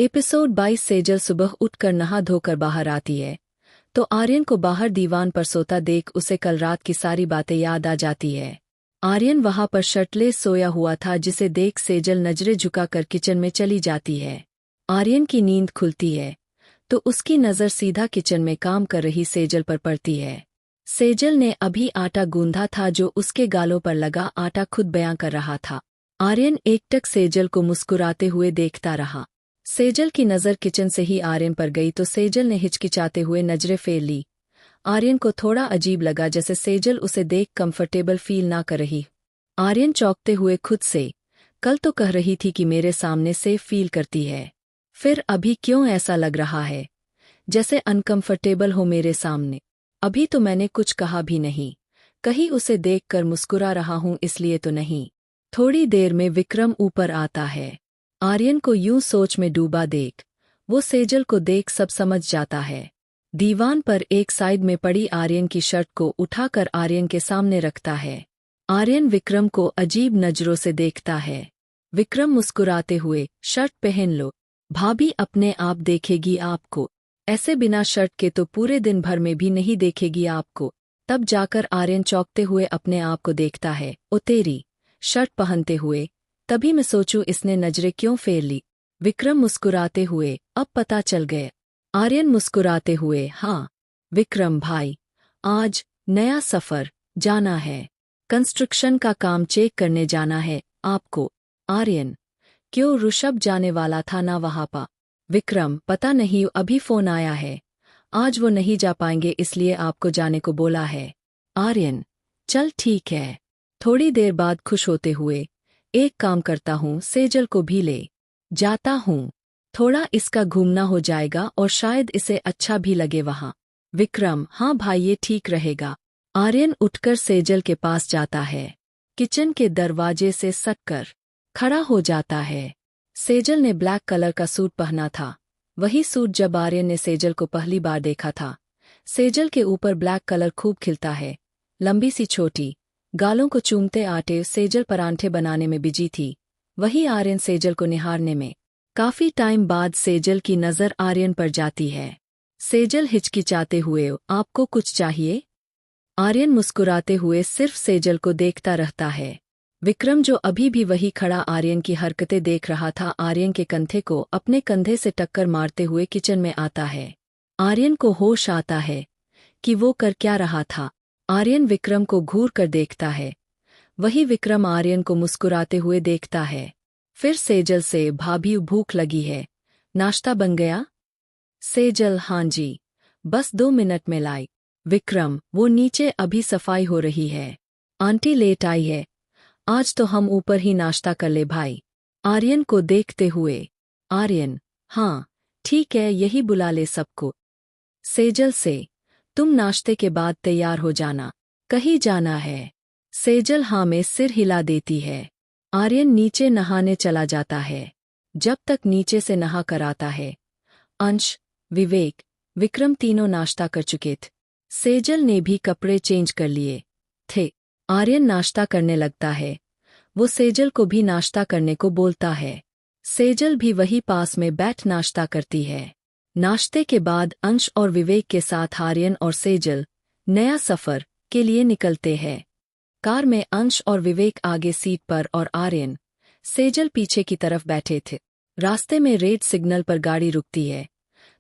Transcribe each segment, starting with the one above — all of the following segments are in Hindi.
एपिसोड 22। सेजल सुबह उठकर नहा धोकर बाहर आती है तो आर्यन को बाहर दीवान पर सोता देख उसे कल रात की सारी बातें याद आ जाती है। आर्यन वहां पर शर्टलेस सोया हुआ था जिसे देख सेजल नजरें झुकाकर किचन में चली जाती है। आर्यन की नींद खुलती है तो उसकी नज़र सीधा किचन में काम कर रही सेजल पर पड़ती है। सेजल ने अभी आटा गूंधा था जो उसके गालों पर लगा आटा खुद बयां कर रहा था। आर्यन एकटक सेजल को मुस्कुराते हुए देखता रहा। सेजल की नज़र किचन से ही आर्यन पर गई तो सेजल ने हिचकिचाते हुए नजरें फेर ली। आर्यन को थोड़ा अजीब लगा जैसे सेजल उसे देख कंफर्टेबल फील ना कर रही। आर्यन चौंकते हुए खुद से, कल तो कह रही थी कि मेरे सामने सेफ फील करती है, फिर अभी क्यों ऐसा लग रहा है जैसे अनकंफर्टेबल हो मेरे सामने। अभी तो मैंने कुछ कहा भी नहीं, कहीं उसे देखकर मुस्कुरा रहा हूं इसलिए तो नहीं। थोड़ी देर में विक्रम ऊपर आता है। आर्यन को यूं सोच में डूबा देख वो सेजल को देख सब समझ जाता है। दीवान पर एक साइड में पड़ी आर्यन की शर्ट को उठाकर आर्यन के सामने रखता है। आर्यन विक्रम को अजीब नजरों से देखता है। विक्रम मुस्कुराते हुए, शर्ट पहन लो, भाभी अपने आप देखेगी आपको, ऐसे बिना शर्ट के तो पूरे दिन भर में भी नहीं देखेगी आपको। तब जाकर आर्यन चौंकते हुए अपने आप को देखता है, ओ तेरी, शर्ट पहनते हुए। तभी मैं सोचूं इसने नजरें क्यों फेर ली। विक्रम मुस्कुराते हुए, अब पता चल गया। आर्यन मुस्कुराते हुए, हाँ विक्रम भाई, आज नया सफर जाना है, कंस्ट्रक्शन का काम चेक करने जाना है आपको। आर्यन, क्यों ऋषभ जाने वाला था ना वहां पा। विक्रम, पता नहीं अभी फोन आया है, आज वो नहीं जा पाएंगे इसलिए आपको जाने को बोला है। आर्यन, चल ठीक है। थोड़ी देर बाद खुश होते हुए, एक काम करता हूँ सेजल को भी ले जाता हूँ, थोड़ा इसका घूमना हो जाएगा और शायद इसे अच्छा भी लगे वहाँ। विक्रम, हाँ भाई ये ठीक रहेगा। आर्यन उठकर सेजल के पास जाता है। किचन के दरवाजे से सटकर खड़ा हो जाता है। सेजल ने ब्लैक कलर का सूट पहना था, वही सूट जब आर्यन ने सेजल को पहली बार देखा था। सेजल के ऊपर ब्लैक कलर खूब खिलता है। लंबी सी छोटी, गालों को चूमते आटे सेजल परांठे बनाने में बिजी थी, वही आर्यन सेजल को निहारने में। काफी टाइम बाद सेजल की नज़र आर्यन पर जाती है। सेजल हिचकिचाते हुए, आपको कुछ चाहिए? आर्यन मुस्कुराते हुए सिर्फ सेजल को देखता रहता है। विक्रम जो अभी भी वही खड़ा आर्यन की हरकतें देख रहा था, आर्यन के कंधे को अपने कंधे से टक्कर मारते हुए किचन में आता है। आर्यन को होश आता है कि वो कर क्या रहा था। आर्यन विक्रम को घूर कर देखता है, वही विक्रम आर्यन को मुस्कुराते हुए देखता है। फिर सेजल से, भाभी भूख लगी है, नाश्ता बन गया? सेजल, हाँ जी, बस 2 मिनट में लाई। विक्रम, वो नीचे अभी सफाई हो रही है, आंटी लेट आई है, आज तो हम ऊपर ही नाश्ता कर ले भाई। आर्यन को देखते हुए, आर्यन, हाँ ठीक है यही बुला ले सबको। सेजल से, तुम नाश्ते के बाद तैयार हो जाना, कहीं जाना है? सेजल हाँ में सिर हिला देती है। आर्यन नीचे नहाने चला जाता है। जब तक नीचे से नहा कर आता है, अंश, विवेक, विक्रम तीनों नाश्ता कर चुके थे। सेजल ने भी कपड़े चेंज कर लिए थे। आर्यन नाश्ता करने लगता है, वो सेजल को भी नाश्ता करने को बोलता है। सेजल भी वही पास में बैठ नाश्ता करती है। नाश्ते के बाद अंश और विवेक के साथ आर्यन और सेजल नया सफर के लिए निकलते हैं। कार में अंश और विवेक आगे सीट पर और आर्यन, सेजल पीछे की तरफ बैठे थे। रास्ते में रेड सिग्नल पर गाड़ी रुकती है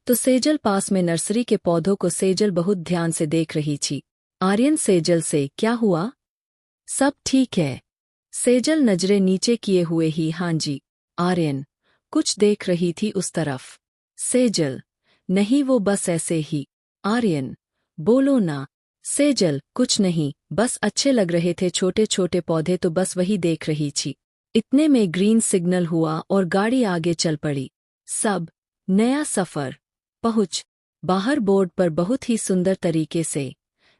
तो सेजल पास में नर्सरी के पौधों को सेजल बहुत ध्यान से देख रही थी। आर्यन सेजल से, क्या हुआ? सब ठीक है। सेजल नजरें नीचे किए हुए ही, हाँ जी। आर्यन, कुछ देख रही थी उस तरफ? सेजल, नहीं वो बस ऐसे ही। आर्यन, बोलो ना। सेजल, कुछ नहीं, बस अच्छे लग रहे थे छोटे छोटे पौधे तो बस वही देख रही थी। इतने में ग्रीन सिग्नल हुआ और गाड़ी आगे चल पड़ी। सब नया सफर पहुंच। बाहर बोर्ड पर बहुत ही सुंदर तरीके से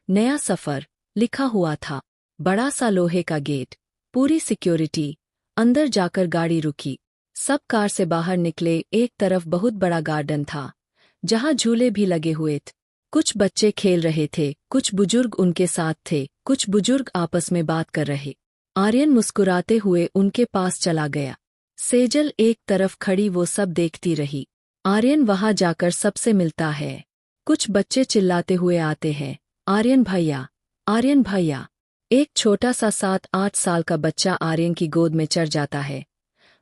नया सफर लिखा हुआ था। बड़ा सा लोहे का गेट, पूरी सिक्योरिटी। अंदर जाकर गाड़ी रुकी। सब कार से बाहर निकले। एक तरफ बहुत बड़ा गार्डन था जहां झूले भी लगे हुए थे। कुछ बच्चे खेल रहे थे, कुछ बुजुर्ग उनके साथ थे, कुछ बुजुर्ग आपस में बात कर रहे। आर्यन मुस्कुराते हुए उनके पास चला गया। सेजल एक तरफ खड़ी वो सब देखती रही। आर्यन वहां जाकर सबसे मिलता है। कुछ बच्चे चिल्लाते हुए आते हैं, आर्यन भैया, आर्यन भैया। एक छोटा सा 7-8 साल का बच्चा आर्यन की गोद में चढ़ जाता है।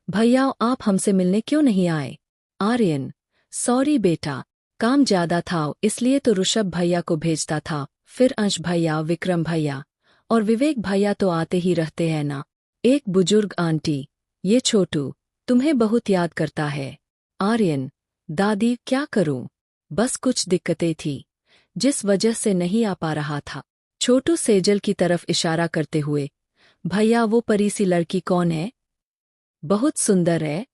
भैया आप हमसे मिलने क्यों नहीं आए? आर्यन, सॉरी बेटा, काम ज्यादा था इसलिए तो ऋषभ भैया को भेजता था, फिर अंश भैया, विक्रम भैया और विवेक भैया तो आते ही रहते हैं ना। एक बुजुर्ग आंटी, ये छोटू तुम्हें बहुत याद करता है। आर्यन, दादी क्या करूं, बस कुछ दिक्कतें थी जिस वजह से नहीं आ पा रहा था। छोटू सेजल की तरफ इशारा करते हुए, भैया वो परी सी लड़की कौन है? बहुत सुंदर है,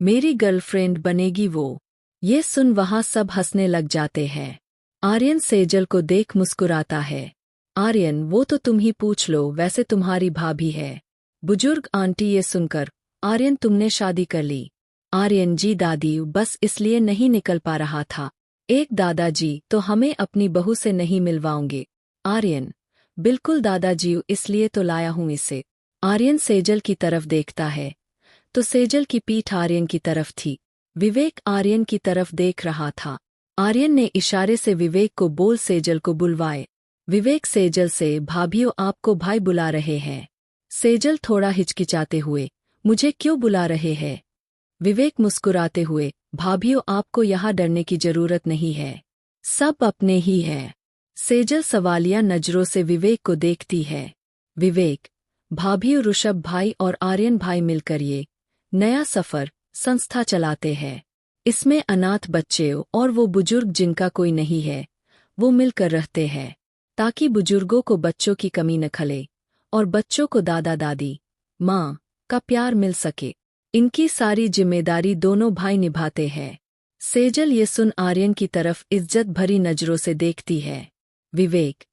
मेरी गर्लफ्रेंड बनेगी वो। ये सुन वहां सब हंसने लग जाते हैं। आर्यन सेजल को देख मुस्कुराता है। आर्यन वो तो तुम ही पूछ लो, वैसे तुम्हारी भाभी है। बुजुर्ग आंटी ये सुनकर, आर्यन तुमने शादी कर ली? आर्यन जी दादी बस इसलिए नहीं निकल पा रहा था। एक दादाजी तो हमें अपनी बहू से नहीं मिलवाओगे? आर्यन, बिल्कुल दादाजी इसलिए तो लाया हूं इसे। आर्यन सेजल की तरफ देखता है तो सेजल की पीठ आर्यन की तरफ थी। विवेक आर्यन की तरफ देख रहा था। आर्यन ने इशारे से विवेक को बोल सेजल को बुलवाए। विवेक सेजल से, भाभियों आपको भाई बुला रहे हैं। सेजल थोड़ा हिचकिचाते हुए, मुझे क्यों बुला रहे हैं? विवेक मुस्कुराते हुए, भाभियों आपको यहाँ डरने की जरूरत नहीं है, सब अपने ही हैं। सेजल सवालिया नजरों से विवेक को देखती है। विवेक, भाभियों ऋषभ भाई और आर्यन भाई मिलकर ये नया सफर संस्था चलाते हैं। इसमें अनाथ बच्चे और वो बुजुर्ग जिनका कोई नहीं है, वो मिलकर रहते हैं ताकि बुजुर्गों को बच्चों की कमी न खले और बच्चों को दादा दादी, माँ का प्यार मिल सके। इनकी सारी जिम्मेदारी दोनों भाई निभाते हैं। सेजल ये सुन आर्यन की तरफ इज्जत भरी नजरों से देखती है। विवेक,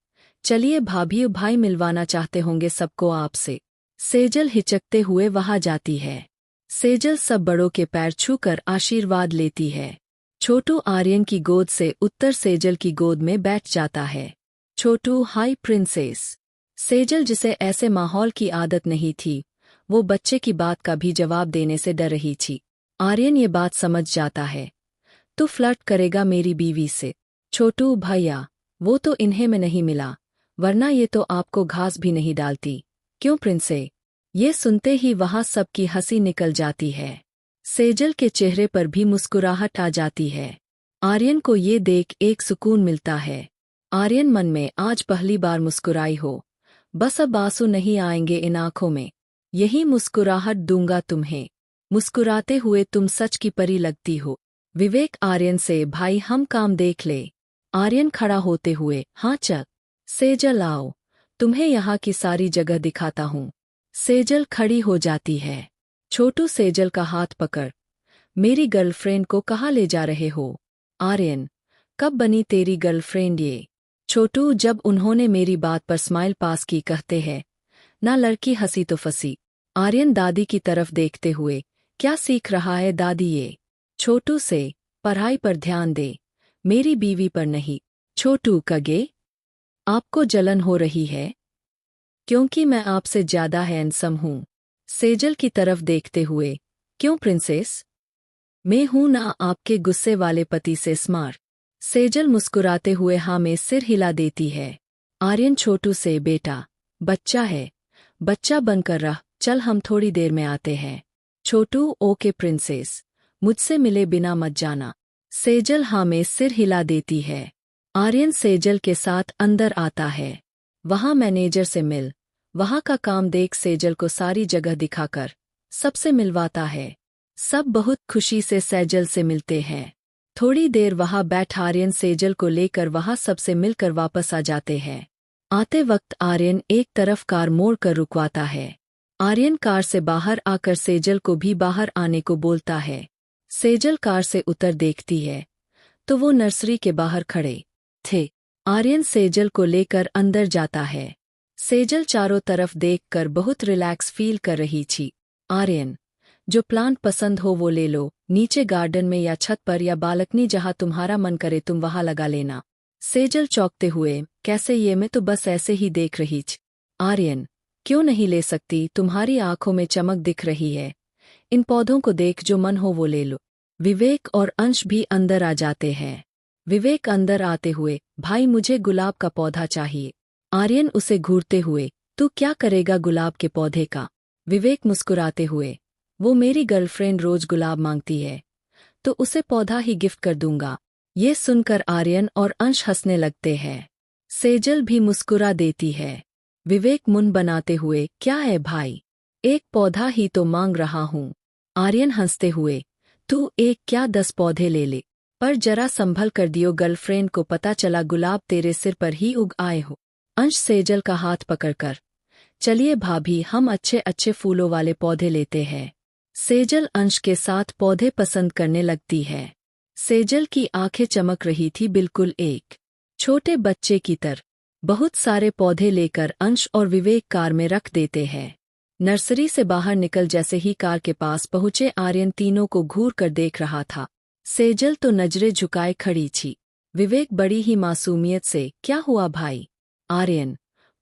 चलिए भाभियों भाई मिलवाना चाहते होंगे सबको आपसे। सेजल हिचकते हुए वहां जाती है। सेजल सब बड़ों के पैर छूकर आशीर्वाद लेती है। छोटू आर्यन की गोद से उत्तर सेजल की गोद में बैठ जाता है। छोटू, हाय प्रिंसेस। सेजल जिसे ऐसे माहौल की आदत नहीं थी, वो बच्चे की बात का भी जवाब देने से डर रही थी। आर्यन ये बात समझ जाता है। तू फ्लर्ट करेगा मेरी बीवी से? छोटू भैया, वो तो इन्हें में नहीं मिला, वरना ये तो आपको घास भी नहीं डालती। क्यों प्रिंसे? ये सुनते ही वहां सबकी हंसी निकल जाती है। सेजल के चेहरे पर भी मुस्कुराहट आ जाती है। आर्यन को ये देख एक सुकून मिलता है। आर्यन मन में, आज पहली बार मुस्कुराई हो, बस अब आंसू नहीं आएंगे इन आंखों में, यही मुस्कुराहट दूंगा तुम्हें। मुस्कुराते हुए तुम सच की परी लगती हो। विवेक आर्यन से, भाई हम काम देख ले। आर्यन खड़ा होते हुए, हाँ चल। सेजल आओ, तुम्हें यहाँ की सारी जगह दिखाता हूँ। सेजल खड़ी हो जाती है। छोटू सेजल का हाथ पकड़, मेरी गर्लफ्रेंड को कहाँ ले जा रहे हो? आर्यन, कब बनी तेरी गर्लफ्रेंड ये? छोटू, जब उन्होंने मेरी बात पर स्माइल पास की कहते हैं ना, लड़की हंसी तो फंसी। आर्यन दादी की तरफ देखते हुए, क्या सीख रहा है दादी ये? छोटू से, पढ़ाई पर ध्यान दे, मेरी बीवी पर नहीं। छोटू, कगे आपको जलन हो रही है क्योंकि मैं आपसे ज्यादा हैंडसम हूँ? सेजल की तरफ देखते हुए, क्यों प्रिंसेस, मैं हूं ना आपके गुस्से वाले पति से स्मार्ट। सेजल मुस्कुराते हुए हाँ में सिर हिला देती है। आर्यन छोटू से, बेटा बच्चा है, बच्चा बनकर रह, चल हम थोड़ी देर में आते हैं। छोटू, ओके प्रिंसेस, मुझसे मिले बिना मत जाना। सेजल हाँ में सिर हिला देती है। आर्यन सेजल के साथ अंदर आता है। वहां मैनेजर से मिल, वहां का काम देख सेजल को सारी जगह दिखाकर सबसे मिलवाता है। सब बहुत खुशी से सेजल से मिलते हैं। थोड़ी देर वहां बैठ आर्यन सेजल को लेकर वहां सबसे मिलकर वापस आ जाते हैं। आते वक्त आर्यन एक तरफ कार मोड़ कर रुकवाता है। आर्यन कार से बाहर आकर सेजल को भी बाहर आने को बोलता है। सेजल कार से उतर देखती है तो वो नर्सरी के बाहर खड़े थे। आर्यन सेजल को लेकर अंदर जाता है। सेजल चारों तरफ देखकर बहुत रिलैक्स फील कर रही थी। आर्यन, जो प्लांट पसंद हो वो ले लो, नीचे गार्डन में या छत पर या बालकनी, जहां तुम्हारा मन करे तुम वहां लगा लेना। सेजल चौंकते हुए, कैसे, ये मैं तो बस ऐसे ही देख रही थी। आर्यन, क्यों नहीं ले सकती, तुम्हारी आंखों में चमक दिख रही है, इन पौधों को देख, जो मन हो वो ले लो। विवेक और अंश भी अंदर आ जाते हैं। विवेक अंदर आते हुए, भाई मुझे गुलाब का पौधा चाहिए। आर्यन उसे घूरते हुए, तू क्या करेगा गुलाब के पौधे का? विवेक मुस्कुराते हुए, वो मेरी गर्लफ्रेंड रोज गुलाब मांगती है, तो उसे पौधा ही गिफ्ट कर दूंगा। ये सुनकर आर्यन और अंश हंसने लगते हैं। सेजल भी मुस्कुरा देती है। विवेक मुंह बनाते हुए, क्या है भाई, एक पौधा ही तो मांग रहा हूँ। आर्यन हंसते हुए, तू एक क्या 10 पौधे ले ले, पर जरा संभल कर दियो, गर्लफ्रेंड को पता चला गुलाब तेरे सिर पर ही उग आए हो। अंश सेजल का हाथ पकड़कर, चलिए भाभी, हम अच्छे अच्छे फूलों वाले पौधे लेते हैं। सेजल अंश के साथ पौधे पसंद करने लगती है। सेजल की आंखें चमक रही थी, बिल्कुल एक छोटे बच्चे की तरह। बहुत सारे पौधे लेकर अंश और विवेक कार में रख देते हैं। नर्सरी से बाहर निकल जैसे ही कार के पास पहुंचे, आर्यन तीनों को घूर कर देख रहा था। सेजल तो नजरें झुकाए खड़ी थी। विवेक बड़ी ही मासूमियत से, क्या हुआ भाई? आर्यन,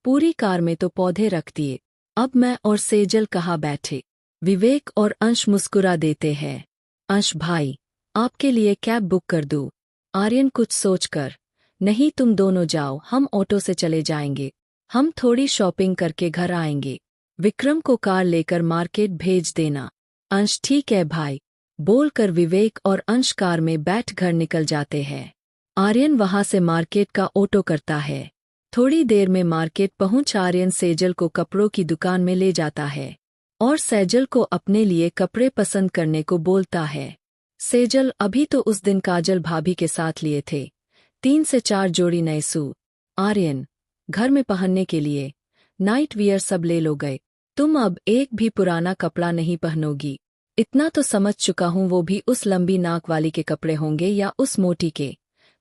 पूरी कार में तो पौधे रख दिए, अब मैं और सेजल कहाँ बैठे? विवेक और अंश मुस्कुरा देते हैं। अंश भाई, आपके लिए कैब बुक कर दूं? आर्यन कुछ सोचकर, नहीं तुम दोनों जाओ, हम ऑटो से चले जाएंगे, हम थोड़ी शॉपिंग करके घर आएंगे। विक्रम को कार लेकर मार्केट भेज देना। अंश ठीक है भाई, बोलकर विवेक और अंश कार में बैठ घर निकल जाते हैं। आर्यन वहां से मार्केट का ऑटो करता है। थोड़ी देर में मार्केट पहुंच आर्यन सेजल को कपड़ों की दुकान में ले जाता है और सेजल को अपने लिए कपड़े पसंद करने को बोलता है। सेजल अभी तो उस दिन काजल भाभी के साथ लिए थे 3 से 4 जोड़ी नए सूट। आर्यन, घर में पहनने के लिए नाइट वियर सब ले लो गए, तुम अब एक भी पुराना कपड़ा नहीं पहनोगी। इतना तो समझ चुका हूं, वो भी उस लंबी नाक वाली के कपड़े होंगे या उस मोटी के,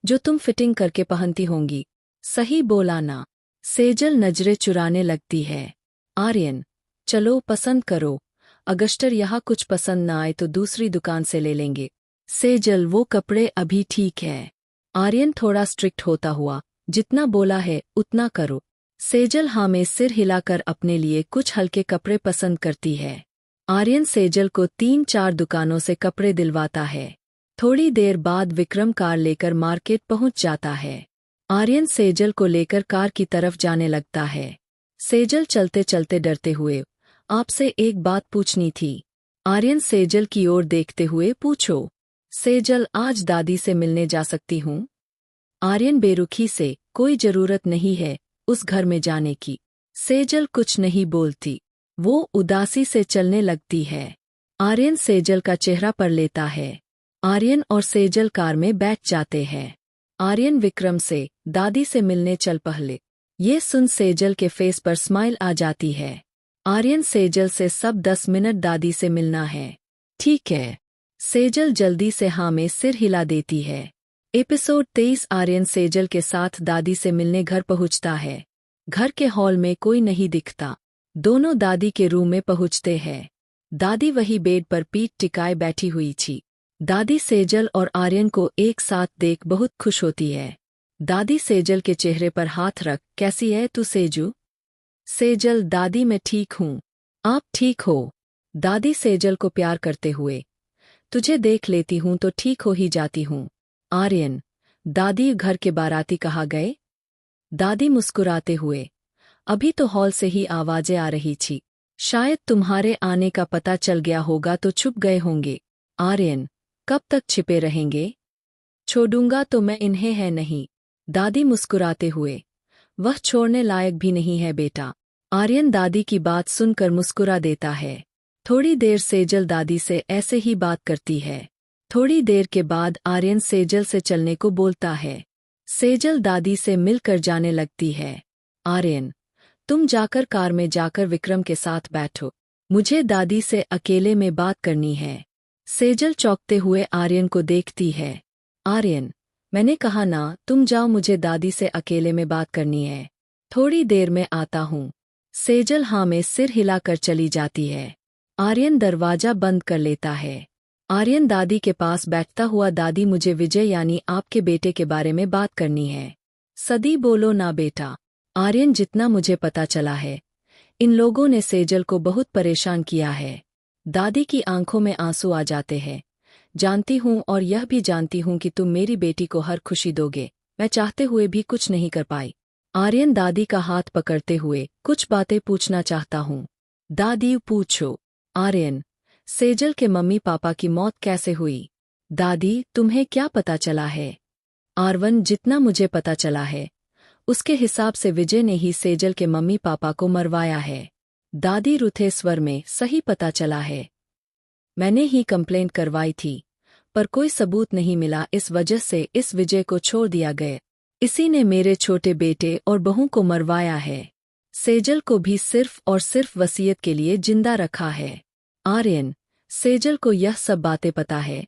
जो तुम फिटिंग करके पहनती होंगी। सही बोला ना? सेजल नजरें चुराने लगती है। आर्यन, चलो पसंद करो, अगस्टर यहाँ कुछ पसंद ना आए तो दूसरी दुकान से ले लेंगे। सेजल, वो कपड़े अभी ठीक है। आर्यन थोड़ा स्ट्रिक्ट होता हुआ, जितना बोला है उतना करो। सेजल हाँ में सिर हिलाकर अपने लिए कुछ हल्के कपड़े पसंद करती है। आर्यन सेजल को 3-4 दुकानों से कपड़े दिलवाता है। थोड़ी देर बाद विक्रम कार लेकर मार्केट पहुंच जाता है। आर्यन सेजल को लेकर कार की तरफ जाने लगता है। सेजल चलते चलते डरते हुए, आपसे एक बात पूछनी थी। आर्यन सेजल की ओर देखते हुए, पूछो। सेजल, आज दादी से मिलने जा सकती हूँ? आर्यन बेरुखी से, कोई जरूरत नहीं है उस घर में जाने की। सेजल कुछ नहीं बोलती, वो उदासी से चलने लगती है। आर्यन सेजल का चेहरा पढ़ लेता है। आर्यन और सेजल कार में बैठ जाते हैं। आर्यन विक्रम से, दादी से मिलने चल पहले। ये सुन सेजल के फेस पर स्माइल आ जाती है। आर्यन सेजल से, सब 10 मिनट दादी से मिलना है। ठीक है। सेजल जल्दी से हाँ में सिर हिला देती है। एपिसोड 23। आर्यन सेजल के साथ दादी से मिलने घर पहुंचता है। घर के हॉल में कोई नहीं दिखता। दोनों दादी के रूम में पहुंचते हैं। दादी वही बेड पर पीठ टिकाए बैठी हुई थी। दादी सेजल और आर्यन को एक साथ देख बहुत खुश होती है। दादी सेजल के चेहरे पर हाथ रख, कैसी है तू सेजू? सेजल, दादी मैं ठीक हूँ, आप ठीक हो? दादी सेजल को प्यार करते हुए, तुझे देख लेती हूँ तो ठीक हो ही जाती हूँ। आर्यन, दादी घर के बाराती कहाँ गए? दादी मुस्कुराते हुए, अभी तो हॉल से ही आवाजें आ रही थी, शायद तुम्हारे आने का पता चल गया होगा तो छुप गए होंगे। आर्यन, कब तक छिपे रहेंगे? छोड़ूंगा तो मैं इन्हें है नहीं। दादी मुस्कुराते हुए, वह छोड़ने लायक भी नहीं है बेटा। आर्यन दादी की बात सुनकर मुस्कुरा देता है। थोड़ी देर सेजल दादी से ऐसे ही बात करती है। थोड़ी देर के बाद आर्यन सेजल से चलने को बोलता है। सेजल दादी से मिलकर जाने लगती है। आर्यन, तुम जाकर कार में जाकर विक्रम के साथ बैठो, मुझे दादी से अकेले में बात करनी है। सेजल चौंकते हुए आर्यन को देखती है। आर्यन, मैंने कहा ना, तुम जाओ, मुझे दादी से अकेले में बात करनी है। थोड़ी देर में आता हूँ। सेजल हाँ में सिर हिलाकर चली जाती है। आर्यन दरवाजा बंद कर लेता है। आर्यन दादी के पास बैठता हुआ, दादी मुझे विजय यानी आपके बेटे के बारे में बात करनी है। सदी बोलो ना बेटा। आर्यन, जितना मुझे पता चला है, इन लोगों ने सेजल को बहुत परेशान किया है। दादी की आंखों में आंसू आ जाते हैं। जानती हूँ और यह भी जानती हूँ कि तुम मेरी बेटी को हर खुशी दोगे। मैं चाहते हुए भी कुछ नहीं कर पाई। आर्यन दादी का हाथ पकड़ते हुए कुछ बातें पूछना चाहता हूँ। दादी पूछो। आर्यन, सेजल के मम्मी पापा की मौत कैसे हुई? दादी, तुम्हें क्या पता चला है? आरवन, जितना मुझे पता चला है उसके हिसाब से विजय ने ही सेजल के मम्मी पापा को मरवाया है। दादी रुथे स्वर में, सही पता चला है। मैंने ही कंप्लेंट करवाई थी, पर कोई सबूत नहीं मिला, इस वजह से इस विजय को छोड़ दिया गया। इसी ने मेरे छोटे बेटे और बहू को मरवाया है। सेजल को भी सिर्फ और सिर्फ वसीयत के लिए जिंदा रखा है। आर्यन, सेजल को यह सब बातें पता है?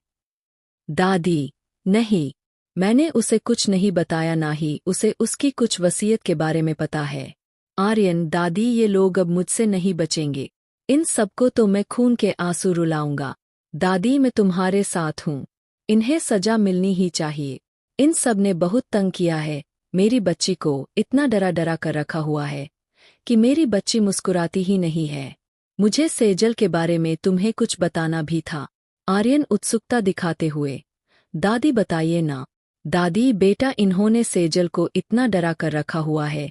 दादी, नहीं, मैंने उसे कुछ नहीं बताया, ना ही उसे उसकी कुछ वसीयत के बारे में पता है। आर्यन, दादी, ये लोग अब मुझसे नहीं बचेंगे। इन सबको तो मैं खून के आंसू रुलाऊंगा। दादी, मैं तुम्हारे साथ हूँ। इन्हें सजा मिलनी ही चाहिए। इन सब ने बहुत तंग किया है। मेरी बच्ची को इतना डरा डरा कर रखा हुआ है कि मेरी बच्ची मुस्कुराती ही नहीं है। मुझे सेजल के बारे में तुम्हें कुछ बताना भी था। आर्यन उत्सुकता दिखाते हुए, दादी बताइए ना। दादी, बेटा, इन्होंने सेजल को इतना डरा कर रखा हुआ है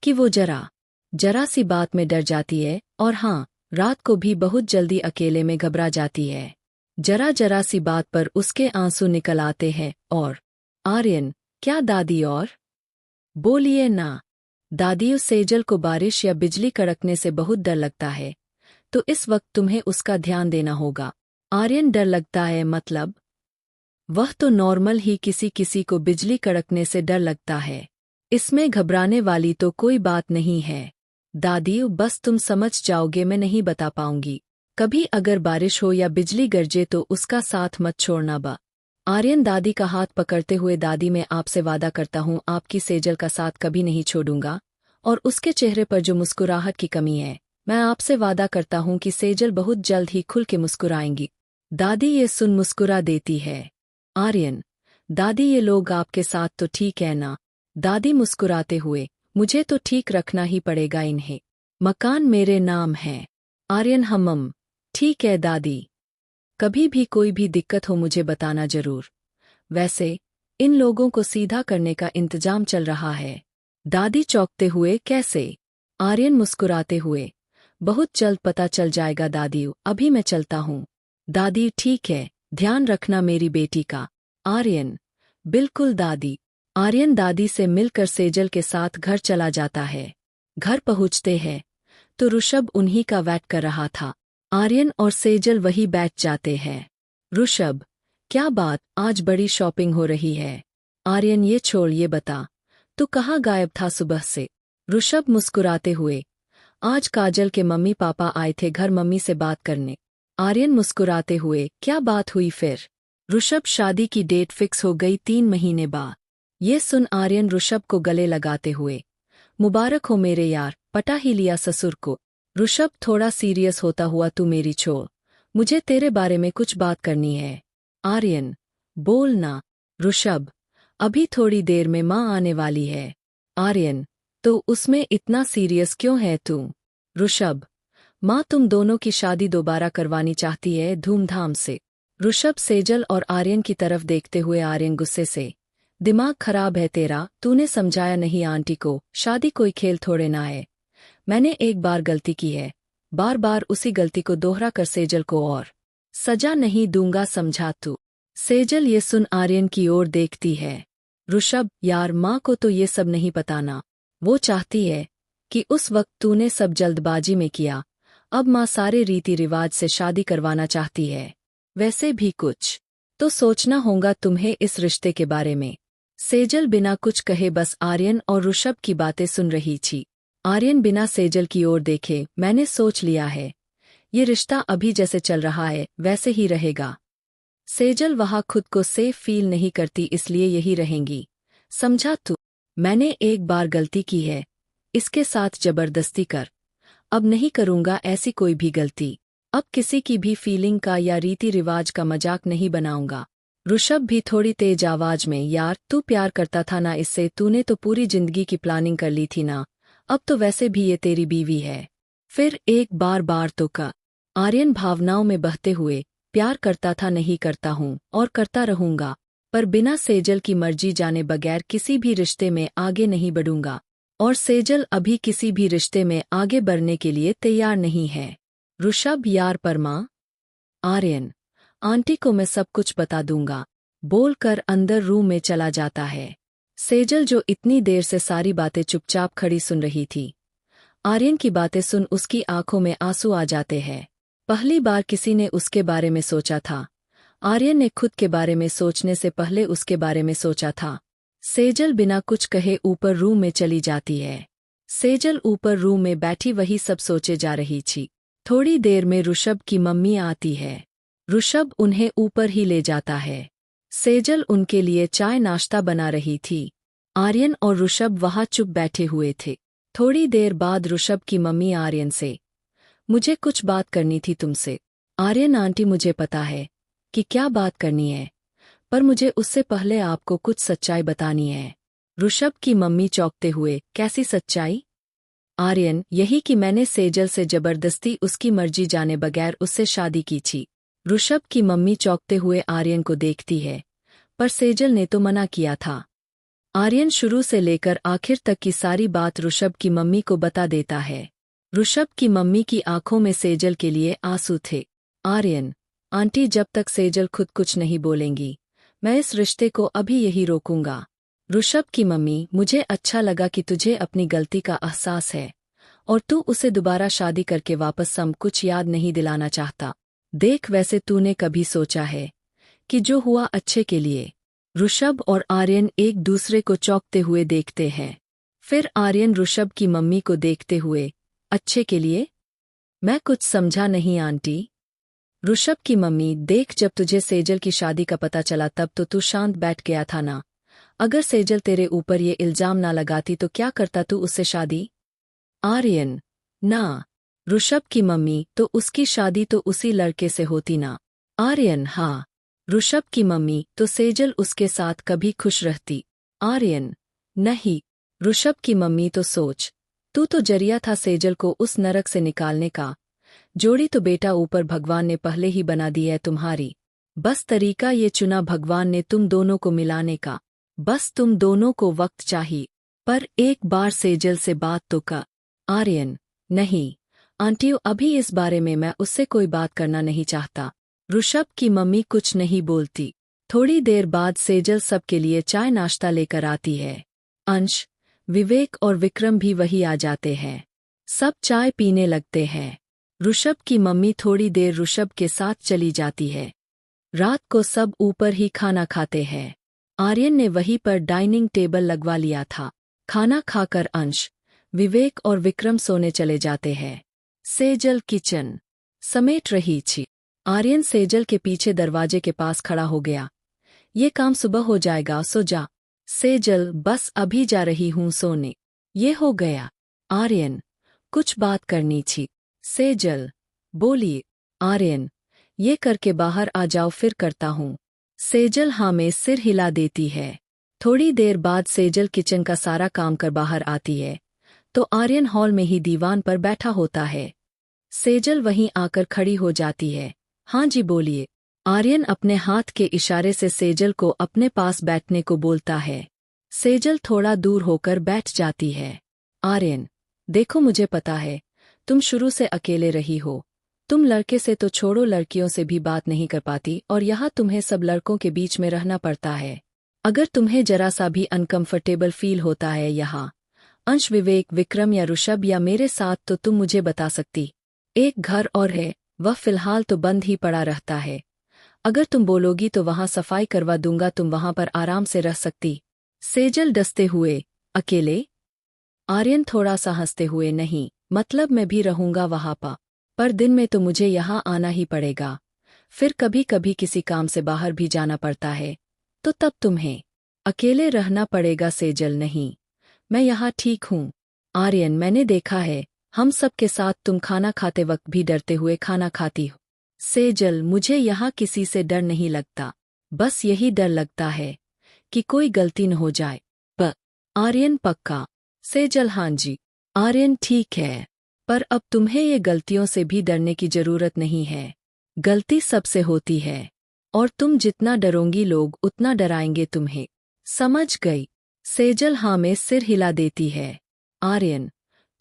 कि वो जरा सी बात में डर जाती है, और हाँ, रात को भी बहुत जल्दी अकेले में घबरा जाती है। जरा सी बात पर उसके आंसू निकल आते हैं। और आर्यन, क्या दादी? और बोलिए ना। दादी, उस सेजल को बारिश या बिजली कड़कने से बहुत डर लगता है, तो इस वक्त तुम्हें उसका ध्यान देना होगा। आर्यन, डर लगता है मतलब? वह तो नॉर्मल ही किसी किसी को बिजली कड़कने से डर लगता है। इसमें घबराने वाली तो कोई बात नहीं है। दादी, बस तुम समझ जाओगे, मैं नहीं बता पाऊंगी। कभी अगर बारिश हो या बिजली गरजे तो उसका साथ मत छोड़ना बा। आर्यन दादी का हाथ पकड़ते हुए, दादी, मैं आपसे वादा करता हूँ आपकी सेजल का साथ कभी नहीं छोड़ूंगा, और उसके चेहरे पर जो मुस्कुराहट की कमी है, मैं आपसे वादा करता हूँ कि सेजल बहुत जल्द ही खुल के मुस्कुराएंगी। दादी ये सुन मुस्कुरा देती है। आर्यन, दादी, ये लोग आपके साथ तो ठीक है ना? दादी मुस्कुराते हुए, मुझे तो ठीक रखना ही पड़ेगा इन्हें। मकान मेरे नाम है। आर्यन, हम ठीक है दादी। कभी भी कोई भी दिक्कत हो मुझे बताना जरूर। वैसे इन लोगों को सीधा करने का इंतजाम चल रहा है। दादी चौंकते हुए, कैसे? आर्यन मुस्कुराते हुए, बहुत जल्द पता चल जाएगा दादी, अभी मैं चलता हूँ। दादी, ठीक है, ध्यान रखना मेरी बेटी का। आर्यन, बिल्कुल दादी। आर्यन दादी से मिलकर सेजल के साथ घर चला जाता है। घर पहुंचते हैं तो ऋषभ उन्हीं का वेट कर रहा था। आर्यन और सेजल वही बैठ जाते हैं। ऋषभ, क्या बात, आज बड़ी शॉपिंग हो रही है? आर्यन, ये छोड़, ये बता, तू कहाँ गायब था सुबह से? ऋषभ मुस्कुराते हुए, आज काजल के मम्मी पापा आए थे घर मम्मी से बात करने। आर्यन मुस्कुराते हुए, क्या बात हुई फिर? ऋषभ, शादी की डेट फिक्स हो गई 3 महीने बाद। ये सुन आर्यन ऋषभ को गले लगाते हुए, मुबारक हो मेरे यार, पटा ही लिया ससुर को। ऋषभ थोड़ा सीरियस होता हुआ, तू मेरी छोड़, मुझे तेरे बारे में कुछ बात करनी है। आर्यन, बोल ना। ऋषभ, अभी थोड़ी देर में माँ आने वाली है। आर्यन, तो उसमें इतना सीरियस क्यों है तू? ऋषभ, माँ तुम दोनों की शादी दोबारा करवानी चाहती है धूमधाम से। ऋषभ सेजल और आर्यन की तरफ देखते हुए, आर्यन गुस्से से, दिमाग खराब है तेरा, तूने समझाया नहीं आंटी को, शादी कोई खेल थोड़े ना है। मैंने एक बार गलती की है, बार बार उसी गलती को दोहरा कर सेजल को और सजा नहीं दूंगा, समझा तू? सेजल ये सुन आर्यन की ओर देखती है। ऋषभ, यार माँ को तो ये सब नहीं पता ना, वो चाहती है कि उस वक्त तूने सब जल्दबाजी में किया, अब माँ सारे रीति रिवाज से शादी करवाना चाहती है। वैसे भी कुछ तो सोचना होगा तुम्हें इस रिश्ते के बारे में। सेजल बिना कुछ कहे बस आर्यन और ऋषभ की बातें सुन रही थी। आर्यन बिना सेजल की ओर देखे, मैंने सोच लिया है, ये रिश्ता अभी जैसे चल रहा है वैसे ही रहेगा। सेजल वहाँ खुद को सेफ फील नहीं करती, इसलिए यही रहेंगी, समझा तू? मैंने एक बार गलती की है, इसके साथ जबरदस्ती कर, अब नहीं करूँगा ऐसी कोई भी गलती। अब किसी की भी फीलिंग का या रीति रिवाज का मजाक नहीं बनाऊंगा। ऋषभ भी थोड़ी तेज आवाज में, यार तू प्यार करता था ना इससे, तूने तो पूरी जिंदगी की प्लानिंग कर ली थी ना, अब तो वैसे भी ये तेरी बीवी है, फिर एक बार बार तो का। आर्यन भावनाओं में बहते हुए, प्यार करता था, नहीं करता हूँ और करता रहूंगा, पर बिना सेजल की मर्जी जाने बगैर किसी भी रिश्ते में आगे नहीं बढ़ूंगा। और सेजल अभी किसी भी रिश्ते में आगे बढ़ने के लिए तैयार नहीं है। ऋषभ यार परमा। आर्यन, आंटी को मैं सब कुछ बता दूंगा, बोलकर अंदर रूम में चला जाता है। सेजल जो इतनी देर से सारी बातें चुपचाप खड़ी सुन रही थी, आर्यन की बातें सुन उसकी आंखों में आंसू आ जाते हैं। पहली बार किसी ने उसके बारे में सोचा था। आर्यन ने खुद के बारे में सोचने से पहले उसके बारे में सोचा था। सेजल बिना कुछ कहे ऊपर रूम में चली जाती है। सेजल ऊपर रूम में बैठी वही सब सोचे जा रही थी। थोड़ी देर में ऋषभ की मम्मी आती है। ऋषभ उन्हें ऊपर ही ले जाता है। सेजल उनके लिए चाय नाश्ता बना रही थी। आर्यन और ऋषभ वहां चुप बैठे हुए थे। थोड़ी देर बाद ऋषभ की मम्मी आर्यन से, मुझे कुछ बात करनी थी तुमसे। आर्यन, आंटी मुझे पता है कि क्या बात करनी है, पर मुझे उससे पहले आपको कुछ सच्चाई बतानी है। ऋषभ की मम्मी चौंकते हुए, कैसी सच्चाई? आर्यन, यही कि मैंने सेजल से जबरदस्ती उसकी मर्जी जाने बगैर उससे शादी की थी। ऋषभ की मम्मी चौंकते हुए आर्यन को देखती है, पर सेजल ने तो मना किया था। आर्यन शुरू से लेकर आखिर तक की सारी बात ऋषभ की मम्मी को बता देता है। ऋषभ की मम्मी की आंखों में सेजल के लिए आंसू थे। आर्यन, आंटी जब तक सेजल खुद कुछ नहीं बोलेंगी, मैं इस रिश्ते को अभी यही रोकूंगा। ऋषभ की मम्मी, मुझे अच्छा लगा कि तुझे अपनी गलती का एहसास है और तू उसे दोबारा शादी करके वापस सब कुछ याद नहीं दिलाना चाहता। देख, वैसे तूने कभी सोचा है कि जो हुआ अच्छे के लिए? ऋषभ और आर्यन एक दूसरे को चौंकते हुए देखते हैं। फिर आर्यन ऋषभ की मम्मी को देखते हुए, अच्छे के लिए? मैं कुछ समझा नहीं आंटी। ऋषभ की मम्मी, देख, जब तुझे सेजल की शादी का पता चला तब तो तू शांत बैठ गया था ना। अगर सेजल तेरे ऊपर ये इल्जाम ना लगाती तो क्या करता तू उससे शादी? आर्यन, ना। ऋषभ की मम्मी, तो उसकी शादी तो उसी लड़के से होती ना। आर्यन, हाँ। ऋषभ की मम्मी, तो सेजल उसके साथ कभी खुश रहती। आर्यन, नहीं। ऋषभ की मम्मी, तो सोच, तू तो जरिया था सेजल को उस नरक से निकालने का। जोड़ी तो बेटा ऊपर भगवान ने पहले ही बना दी है तुम्हारी। बस तरीका ये चुना भगवान ने तुम दोनों को मिलाने का। बस तुम दोनों को वक्त चाहिए। पर एक बार सेजल से बात तो कर। आर्यन, नहीं आंटियों, अभी इस बारे में मैं उससे कोई बात करना नहीं चाहता। ऋषभ की मम्मी कुछ नहीं बोलती। थोड़ी देर बाद सेजल सबके लिए चाय नाश्ता लेकर आती है। अंश, विवेक और विक्रम भी वही आ जाते हैं। सब चाय पीने लगते हैं। ऋषभ की मम्मी थोड़ी देर ऋषभ के साथ चली जाती है। रात को सब ऊपर ही खाना खाते हैं। आर्यन ने वहीं पर डाइनिंग टेबल लगवा लिया था। खाना खाकर अंश, विवेक और विक्रम सोने चले जाते हैं। सेजल किचन समेट रही थी। आर्यन सेजल के पीछे दरवाजे के पास खड़ा हो गया। ये काम सुबह हो जाएगा, सो जा। सेजल, बस अभी जा रही हूँ सोने। ये हो गया। आर्यन, कुछ बात करनी थी। सेजल, बोलिए। आर्यन, ये करके बाहर आ जाओ, फिर करता हूँ। सेजल हाँ में सिर हिला देती है। थोड़ी देर बाद सेजल किचन का सारा काम कर बाहर आती है, तो आर्यन हॉल में ही दीवान पर बैठा होता है। सेजल वहीं आकर खड़ी हो जाती है। हाँ जी, बोलिए। आर्यन अपने हाथ के इशारे से सेजल को अपने पास बैठने को बोलता है। सेजल थोड़ा दूर होकर बैठ जाती है। आर्यन, देखो, मुझे पता है तुम शुरू से अकेले रही हो। तुम लड़के से तो छोड़ो, लड़कियों से भी बात नहीं कर पाती और यहाँ तुम्हें सब लड़कों के बीच में रहना पड़ता है। अगर तुम्हें जरा सा भी अनकंफर्टेबल फील होता है यहाँ अंश, विवेक, विक्रम या ऋषभ या मेरे साथ, तो तुम मुझे बता सकती। एक घर और है, वह फिलहाल तो बंद ही पड़ा रहता है। अगर तुम बोलोगी तो वहां सफाई करवा दूंगा, तुम वहां पर आराम से रह सकती। सेजल डसते हुए, अकेले? आर्यन थोड़ा सा हंसते हुए, नहीं, मतलब मैं भी रहूंगा वहां पर दिन में तो मुझे यहाँ आना ही पड़ेगा। फिर कभी कभी किसी काम से बाहर भी जाना पड़ता है, तो तब तुम्हें अकेले रहना पड़ेगा। सेजल, नहीं, मैं यहाँ ठीक हूँ। आर्यन, मैंने देखा है हम सब के साथ तुम खाना खाते वक्त भी डरते हुए खाना खाती हो। सेजल, मुझे यहाँ किसी से डर नहीं लगता, बस यही डर लगता है कि कोई गलती न हो जाए। आर्यन, पक्का? सेजल, हाँ जी। आर्यन, ठीक है। पर अब तुम्हें ये गलतियों से भी डरने की जरूरत नहीं है। गलती सबसे होती है, और तुम जितना डरोगी लोग उतना डराएंगे तुम्हें। समझ गई? सेजल हाँ में सिर हिला देती है। आर्यन,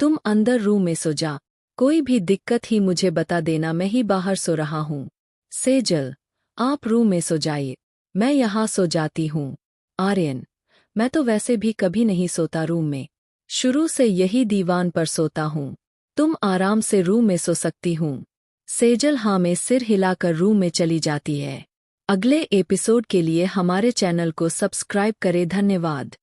तुम अंदर रूम में सो जा। कोई भी दिक्कत ही मुझे बता देना, मैं ही बाहर सो रहा हूँ। सेजल, आप रूम में सो जाइए, मैं यहाँ सो जाती हूँ। आर्यन, मैं तो वैसे भी कभी नहीं सोता रूम में, शुरू से यही दीवान पर सोता हूँ। तुम आराम से रूम में सो सकती हूँ। सेजल हाँ में सिर हिलाकर रूम में चली जाती है। अगले एपिसोड के लिए हमारे चैनल को सब्सक्राइब करें। धन्यवाद।